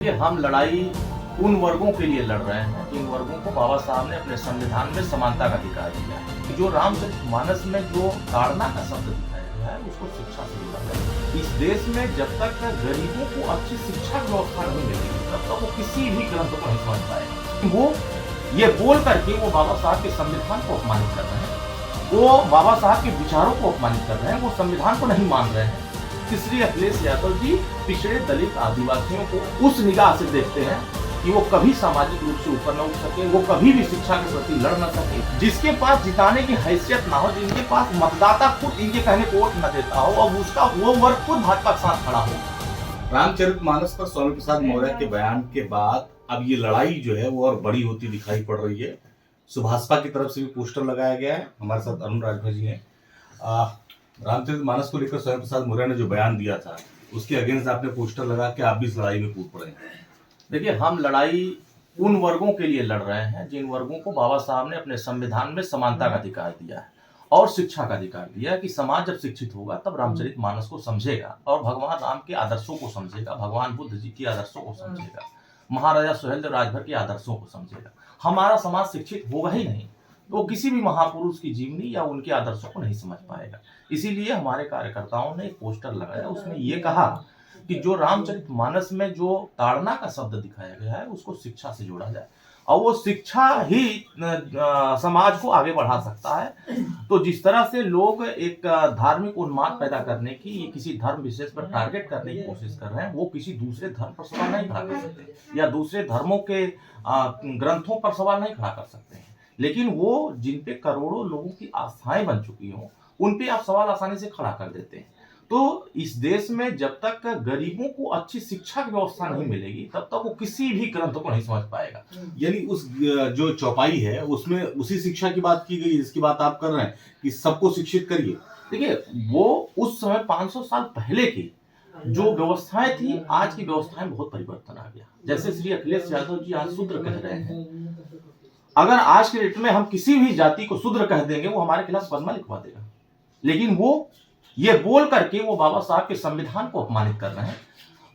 कि हम लड़ाई उन वर्गों के लिए लड़ रहे हैं जिन वर्गों को बाबा साहब ने अपने संविधान में समानता का अधिकार दिया है। कि जो रामचरितमानस में जो ताड़ना का शब्द दिखाया गया है उसको शिक्षा से जोड़ा गया। इस देश में जब तक गरीबों को अच्छी शिक्षा व्यवस्था नहीं मिलेगी तब तक वो किसी भी ग्रंथ को नहीं समझ पाएगा। वो ये बोल करके वो बाबा साहब के संविधान को अपमानित कर रहे हैं, वो बाबा साहब के विचारों को अपमानित कर रहे हैं, वो संविधान को नहीं मान रहे हैं। श्री अखिलेश यादव जी पिछड़े दलित आदिवासियों को उस निगाह से देखते हैं कि वो कभी सामाजिक रूप से ऊपर न उठ सके, वो कभी भी शिक्षा के प्रति लड़ न सके, जिसके पास जिताने की हैसियत ना हो, जिनके पास मतदाता खुद इनके कहने को वोट न देता हो और उसका वो वर्ग खुद भाजपा के साथ खड़ा हो। रामचरितमानस पर स्वामी प्रसाद मौर्य के बयान के बाद अब ये लड़ाई जो है वो और बड़ी होती दिखाई पड़ रही है। सुभाषपा की तरफ से भी पोस्टर लगाया गया है। हमारे साथ अरुण राजभर जी हैं। रामचरितमानस को लेकर स्वामी प्रसाद मौर्य ने जो बयान दिया था उसके अगेंस्ट आपने पोस्टर लगा के आप भी इस लड़ाई में कूद पड़े हैं। देखिए, हम लड़ाई उन वर्गों के लिए लड़ रहे हैं जिन वर्गों को बाबा साहब ने अपने संविधान में समानता का अधिकार दिया है और शिक्षा का अधिकार दिया है। कि समाज जब शिक्षित होगा तब रामचरितमानस को समझेगा और भगवान राम के आदर्शों को समझेगा, भगवान बुद्ध जी के आदर्शों को समझेगा, महाराजा सुहेलदेव राजभर के आदर्शों को समझेगा। हमारा समाज शिक्षित होगा ही नहीं तो किसी भी महापुरुष की जीवनी या उनके आदर्शों को नहीं समझ पाएगा। इसीलिए हमारे कार्यकर्ताओं ने एक पोस्टर लगाया, उसमें ये कहा कि जो रामचरितमानस में जो ताड़ना का शब्द दिखाया गया है उसको शिक्षा से जोड़ा जाए और वो शिक्षा ही समाज को आगे बढ़ा सकता है। तो जिस तरह से लोग एक धार्मिक उन्माद पैदा करने की, किसी धर्म विशेष पर टारगेट करने की कोशिश कर रहे हैं, वो किसी दूसरे धर्म पर सवाल नहीं खड़ा कर सकते या दूसरे धर्मों के ग्रंथों पर सवाल नहीं खड़ा कर सकते हैं, लेकिन वो जिन पे करोड़ों लोगों की आस्थाएं बन चुकी हों उन पे आप सवाल आसानी से खड़ा कर देते हैं। तो इस देश में जब तक गरीबों को अच्छी शिक्षा की व्यवस्था नहीं मिलेगी तब तक वो किसी भी ग्रंथ को नहीं समझ पाएगा। यानी उस जो चौपाई है उसमें उसी शिक्षा की बात की गई जिसकी बात आप कर रहे हैं कि सबको शिक्षित करिए। देखिए, वो उस समय 500 साल पहले की जो व्यवस्थाएं थी, आज की व्यवस्थाएं बहुत परिवर्तन आ गया। जैसे श्री अखिलेश यादव जी आज शूद्र कह रहे हैं, अगर आज के डेट में हम किसी भी जाति को शूद्र कह देंगे वो हमारे खिलाफ मुकदमा लिखवा देगा। लेकिन वो ये बोल करके वो बाबा साहब के संविधान को अपमानित कर रहे हैं,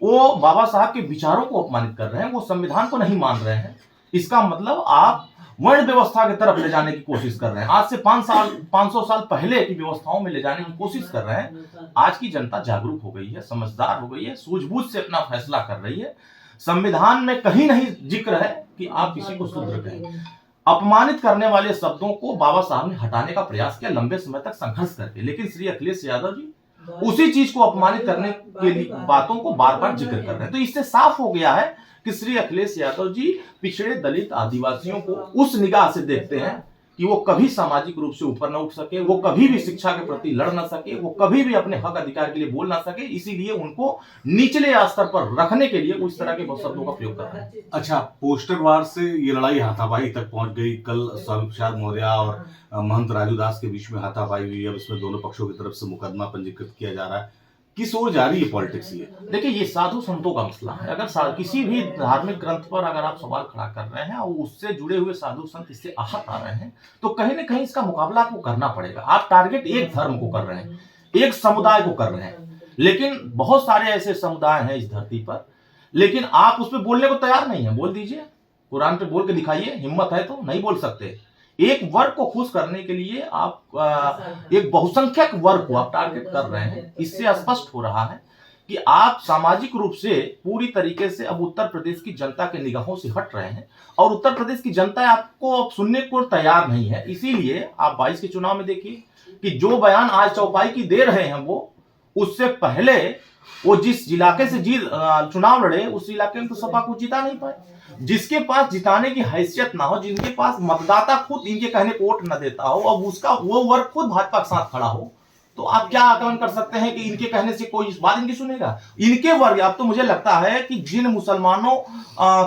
वो बाबा साहब के विचारों को अपमानित कर रहे हैं, वो संविधान को नहीं मान रहे हैं। इसका मतलब आप वर्ण व्यवस्था की तरफ ले जाने की कोशिश कर रहे हैं, आज से 500 साल पहले की व्यवस्थाओं में ले जाने की कोशिश कर रहे हैं। आज की जनता जागरूक हो गई है, समझदार हो गई है, सूझबूझ से अपना फैसला कर रही है। संविधान में कहीं नहीं जिक्र है कि आप किसी को शूद्र कहें। अपमानित करने वाले शब्दों को बाबा साहब ने हटाने का प्रयास किया लंबे समय तक संघर्ष करके, लेकिन श्री अखिलेश यादव जी उसी चीज को अपमानित करने के लिए बातों को बार बार जिक्र कर रहे हैं। तो इससे साफ हो गया है कि श्री अखिलेश यादव जी पिछड़े दलित आदिवासियों को उस निगाह से देखते हैं कि वो कभी सामाजिक रूप से ऊपर न उठ सके, वो कभी भी शिक्षा के प्रति लड़ न सके, वो कभी भी अपने हक अधिकार के लिए बोल ना सके। इसीलिए उनको निचले स्तर पर रखने के लिए उस तरह के शब्दों का प्रयोग कर रहे हैं। अच्छा, पोस्टर वार से ये लड़ाई हाथापाई तक पहुंच गई। कल स्वामी प्रसाद मौर्य और महंत राजू दास के बीच में हाथापाई हुई। अब इसमें दोनों पक्षों की तरफ से मुकदमा पंजीकृत किया जा रहा है। किस ओर जा रही है पॉलिटिक्स? ये देखिए, ये साधु संतों का मसला है। अगर किसी भी धार्मिक ग्रंथ पर अगर आप सवाल खड़ा कर रहे हैं और उससे जुड़े हुए साधु संत इससे आहत आ रहे हैं तो कहीं ना कहीं इसका मुकाबला आपको करना पड़ेगा। आप टारगेट एक धर्म को कर रहे हैं, एक समुदाय को कर रहे हैं, लेकिन बहुत सारे ऐसे समुदाय हैं इस धरती पर, लेकिन आप उस पर बोलने को तैयार नहीं है। बोल दीजिए, कुरान पे बोल के दिखाइए, हिम्मत है तो। नहीं बोल सकते। एक वर्ग को खुश करने के लिए आप एक बहुसंख्यक वर्ग को आप टारगेट कर रहे हैं। इससे स्पष्ट हो रहा है कि आप सामाजिक रूप से पूरी तरीके से अब उत्तर प्रदेश की जनता के निगाहों से हट रहे हैं और उत्तर प्रदेश की जनता आपको अब सुनने को तैयार नहीं है। इसीलिए आप 22 के चुनाव में देखिए कि जो बयान आज चौपाई की दे रहे हैं वो उससे पहले वो जिस इलाके से चुनाव लड़े उस इलाके में तो सपा को जिता नहीं पाए। जिसके पास जिताने की हैसियत ना हो, जिनके पास मतदाता खुद इनके कहने को वोट न देता हो और उसका वो वर्ग खुद भाजपा के साथ खड़ा हो, तो आप क्या आकलन कर सकते हैं कि इनके कहने से कोई इस बात इनकी सुनेगा? इनके वर्ग, अब तो मुझे लगता है कि जिन मुसलमानों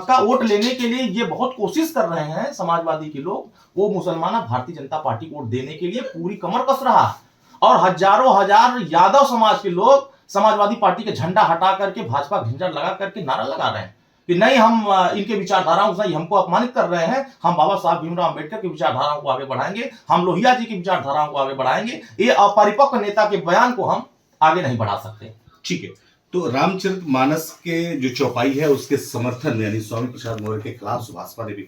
का वोट लेने के लिए ये बहुत कोशिश कर रहे हैं समाजवादी के लोग, वो मुसलमान भारतीय जनता पार्टी को वोट देने के लिए पूरी कमर कस रहा है और हजारों हजार यादव समाज के लोग समाजवादी पार्टी के झंडा हटा करके भाजपा झंडा लगा करके नारा लगा रहे हैं कि नहीं, हम इनके विचारधाराओं से हमको अपमानित कर रहे हैं, हम बाबा साहब भीमराव अम्बेडकर की विचारधाराओं को आगे बढ़ाएंगे, हम लोहिया जी की विचारधाराओं को आगे बढ़ाएंगे। ये अपरिपक्व नेता के बयान को हम आगे नहीं बढ़ा सकते। ठीक है। तो रामचरितमानस के जो चौपाई है उसके समर्थन में यानी स्वामी प्रसाद मौर्य के खिलाफ सुभाषपा ने भी